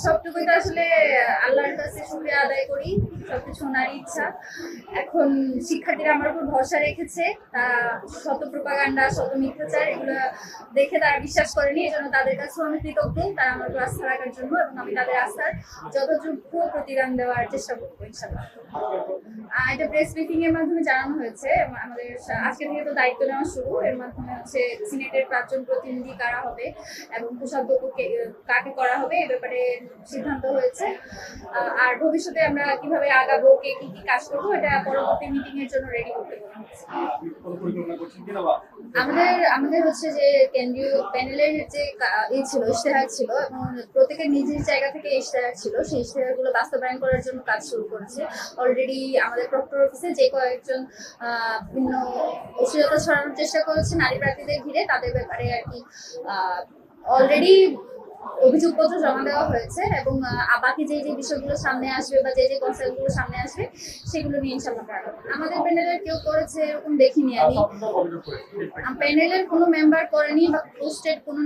সবটুকুই তো আসলে আল্লাহর কাছে শুকরিয়া আদায় করি, সবকিছু ওনারই ইচ্ছা। এখন শিক্ষার্থীরা আমার উপর ভরসা রেখেছে, তা শত প্রপাগান্ডা শত মিথ্যাচার এগুলো দেখে তারা বিশ্বাস করেনি, এই জন্য তাদের কাছেও আমি কৃতজ্ঞ তারা আমার উপর আস্থা রাখার জন্য, এবং আমি তাদের আস্থার যথাযোগ্য প্রতিদান দেওয়ার চেষ্টা করবো ইনশাআল্লাহ। এটা প্রেস ব্রিফিং এর মাধ্যমে জানানো হয়েছে। আমাদের আজকে থেকে তো দায়িত্ব নেওয়া শুরু, এর মাধ্যমে হচ্ছে সিনেটের 5 জন প্রতিনিধি কারা হবে এবং কোষাধ্যক্ষ কাকে করা হবে এ ব্যাপারে সিদ্ধান্ত হয়েছে। আর ভবিষ্যতে আমরা কিভাবে আগাবো, কে কি কি কাজ করবো, এটা পরবর্তী মিটিং এর জন্য রেডি করতে বলা হয়েছে। আমাদের হচ্ছে যে কেন্দ্রীয় প্যানেলের যে ছিল, ইশতেহার ছিল, এবং প্রত্যেকের নিজের জায়গা থেকে ইশতেহার ছিল, সেই ইশতেহারগুলো বাস্তবায়ন করার জন্য কাজ শুরু করেছে অলরেডি। আমাদের প্রক্টর অফিসে যে কয়েকজন বিভিন্ন অশ্লীলতা ছড়ানোর চেষ্টা করেছে নারী প্রার্থীদের ঘিরে, তাদের ব্যাপারে আর কি অলরেডি অভিযোগপত্র জমা দেওয়া হয়েছে, এবং বাকি যে যে বিষয়গুলো সামনে আসবে বা যে যে কনসার্নগুলো সামনে আসবে সেগুলো নিয়ে ইনশাআল্লাহ করা হবে। আমাদের প্যানেলের কেউ করেছে এরকম দেখিনি আমি। প্যানেলের কোনো মেম্বার করেনি বা পোস্টেড কোনো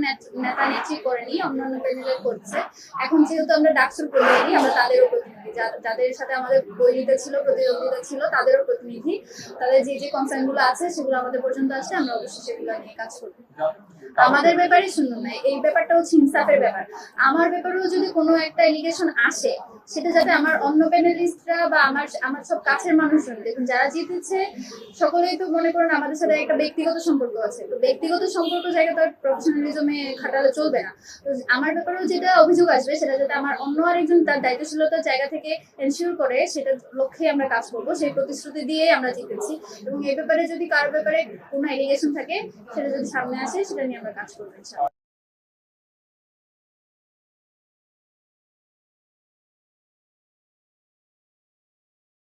নেতা নেত্রী করেনি, অন্যান্য প্যানেলের করছে। এখন যেহেতু আমরা ডাকসুর প্রতিনিধি, আমরা তাদেরও প্রতিনিধি, যাদের সাথে আমাদের বৈরিতা ছিল, প্রতিদ্বন্দ্বিতা ছিল, তাদেরও প্রতিনিধি। তাদের যে যে কনসার্নগুলো আছে সেগুলো আমাদের পর্যন্ত আসছে, আমরা অবশ্যই সেগুলো নিয়ে কাজ করবো। আমাদের ব্যাপারে শুনুন না, এই ব্যাপারটা হচ্ছে ইনসাফের ব্যাপার। আমার ব্যাপারেও যদি কোনো একটা এলিগেশন আসে, সেটা যাতে আমার অন্য প্যানেলিস্টরা বা আমার সব কাছের মানুষজন, দেখুন যারা জিতেছে সকলেই তো মনে করেন আমাদের সাথে একটা ব্যক্তিগত সম্পর্ক আছে, তো ব্যক্তিগত সম্পর্ক জায়গা তো প্রফেশনালিজমে খাটালে চলবে না। তো আমার ব্যাপারেও যেটা অভিযোগ আসবে সেটা যাতে আমার অন্য আরেকজন তার দায়িত্বশীলতার জায়গা থেকে এনশিওর করে, সেটা লক্ষ্যে আমরা কাজ করবো, সেই প্রতিশ্রুতি দিয়ে আমরা জিতেছি। এবং এই ব্যাপারে যদি কার ব্যাপারে কোনো এলিগেশন থাকে সেটা যদি সামনে আসে, সেটা নিয়ে আমরা কাজ করবো ইনশাআল্লাহ।